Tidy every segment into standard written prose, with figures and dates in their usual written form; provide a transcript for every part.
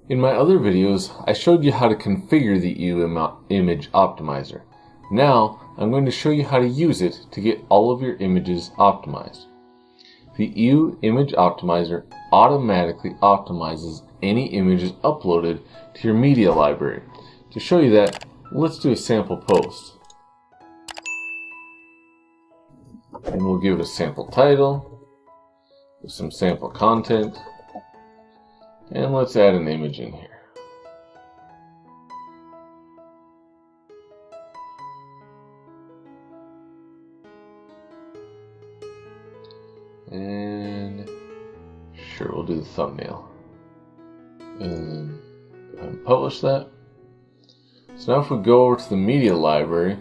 In my other videos, I showed you how to configure the Image Optimizer. Now, I'm going to show you how to use it to get all of your images optimized. The Image Optimizer automatically optimizes any images uploaded to your media library. To show you that, let's do a sample post. And we'll give it a sample title, with some sample content, and let's add an image in here. And sure, we'll do the thumbnail. And go ahead and publish that. So now if we go over to the media library,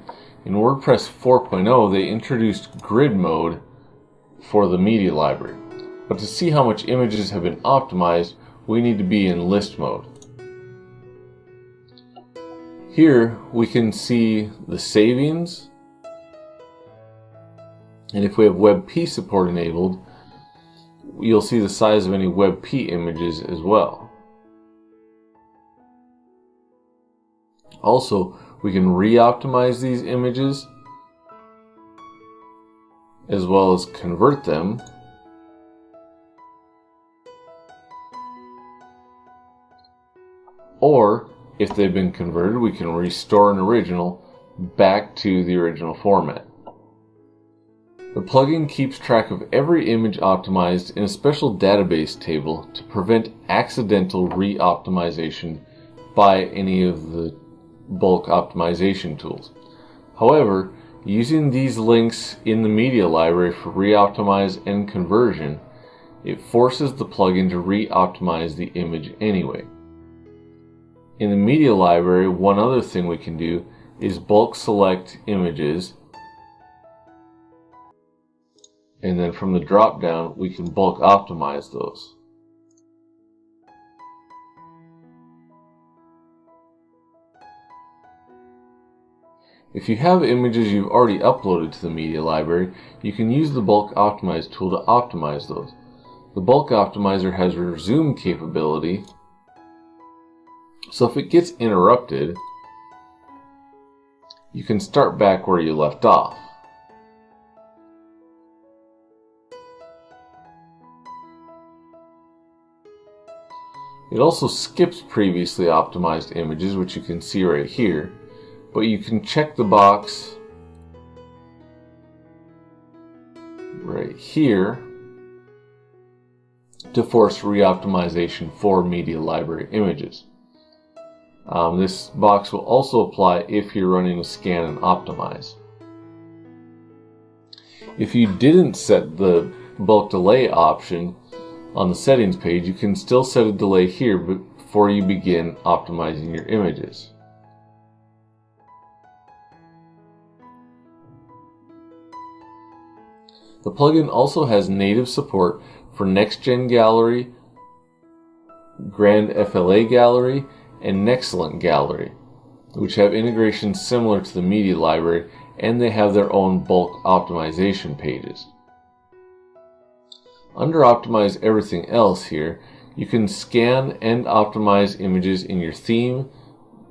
in WordPress 4.0 they introduced grid mode for the media library. But to see how much images have been optimized, we need to be in list mode. Here we can see the savings, and if we have WebP support enabled, you'll see the size of any WebP images as well. Also, we can re-optimize these images as well as convert them. Or, if they've been converted, we can restore an original back to the original format. The plugin keeps track of every image optimized in a special database table to prevent accidental re-optimization by any of the bulk optimization tools. However, using these links in the media library for re-optimize and conversion, it forces the plugin to re-optimize the image anyway. In the media library, one other thing we can do is bulk select images, and then from the drop down we can bulk optimize those. If you have images you've already uploaded to the media library, you can use the bulk optimize tool to optimize those. The bulk optimizer has resume capability, so if it gets interrupted, you can start back where you left off. It also skips previously optimized images, which you can see right here, but you can check the box right here to force re-optimization for media library images. This box will also apply if you're running a scan and optimize. If you didn't set the bulk delay option on the settings page, you can still set a delay here before you begin optimizing your images. The plugin also has native support for Next-Gen Gallery, Grand FLA Gallery, and Nexcellent Gallery, which have integrations similar to the media library, and they have their own bulk optimization pages. Under Optimize Everything Else here, you can scan and optimize images in your theme,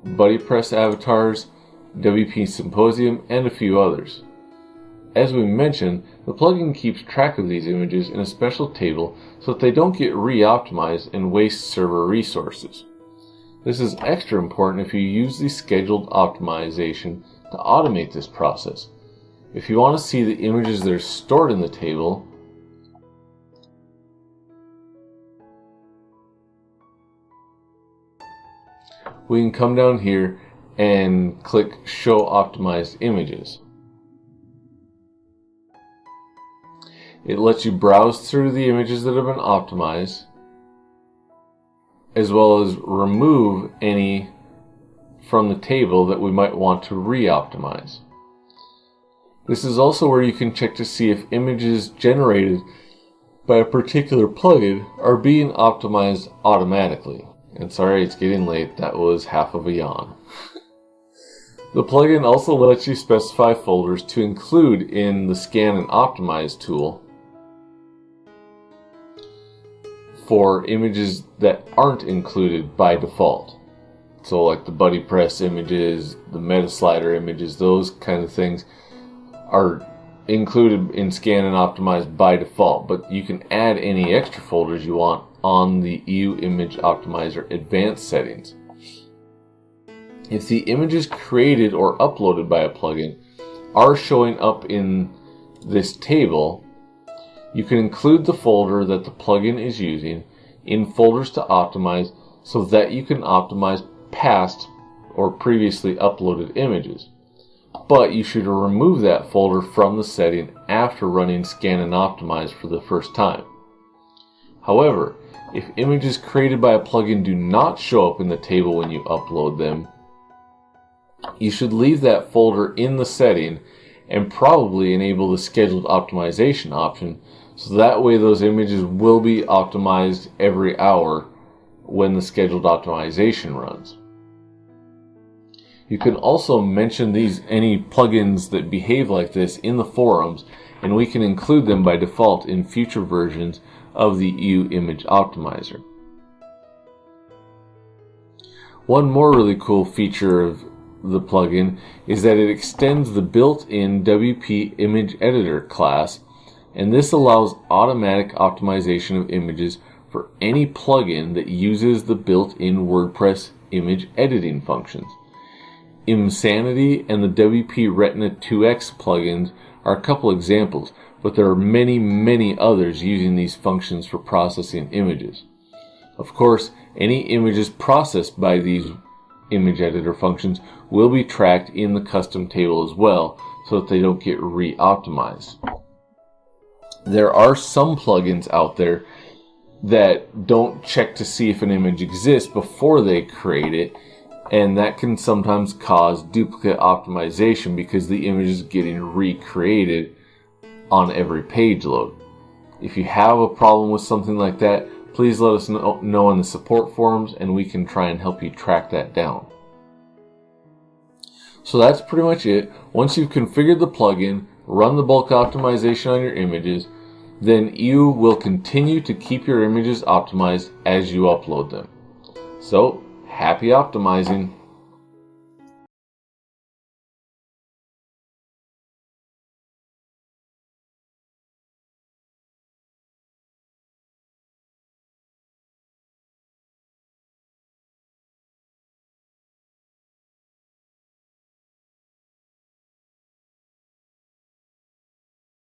BuddyPress avatars, WP Symposium, and a few others. As we mentioned, the plugin keeps track of these images in a special table so that they don't get re-optimized and waste server resources. This is extra important if you use the scheduled optimization to automate this process. If you want to see the images that are stored in the table, we can come down here and click Show Optimized Images. It lets you browse through the images that have been optimized, as well as remove any from the table that we might want to re-optimize. This is also where you can check to see if images generated by a particular plugin are being optimized automatically. And sorry, it's getting late, that was half of a yawn. The plugin also lets you specify folders to include in the Scan and Optimize tool for images that aren't included by default. So like the buddy press images, the meta slider images, those kind of things are included in Scan and Optimize by default, but you can add any extra folders you want on the EU Image Optimizer advanced settings. If the images created or uploaded by a plugin are showing up in this table, you can include the folder that the plugin is using in folders to optimize so that you can optimize past or previously uploaded images. But you should remove that folder from the setting after running Scan and Optimize for the first time. However, if images created by a plugin do not show up in the table when you upload them, you should leave that folder in the setting and probably enable the scheduled optimization option, so that way those images will be optimized every hour when the scheduled optimization runs. You can also mention any plugins that behave like this in the forums, and we can include them by default in future versions of the EU Image Optimizer. One more really cool feature of the plugin is that it extends the built-in WP Image Editor class, and this allows automatic optimization of images for any plugin that uses the built-in WordPress image editing functions. Imsanity and the WP Retina 2X plugins are a couple examples, but there are many others using these functions for processing images. Of course, any images processed by these image editor functions will be tracked in the custom table as well, so that they don't get re-optimized. There are some plugins out there that don't check to see if an image exists before they create it, and that can sometimes cause duplicate optimization because the image is getting recreated on every page load. If you have a problem with something like that, please let us know in the support forums and we can try and help you track that down. So that's pretty much it. Once you've configured the plugin, run the bulk optimization on your images, then you will continue to keep your images optimized as you upload them. So, happy optimizing!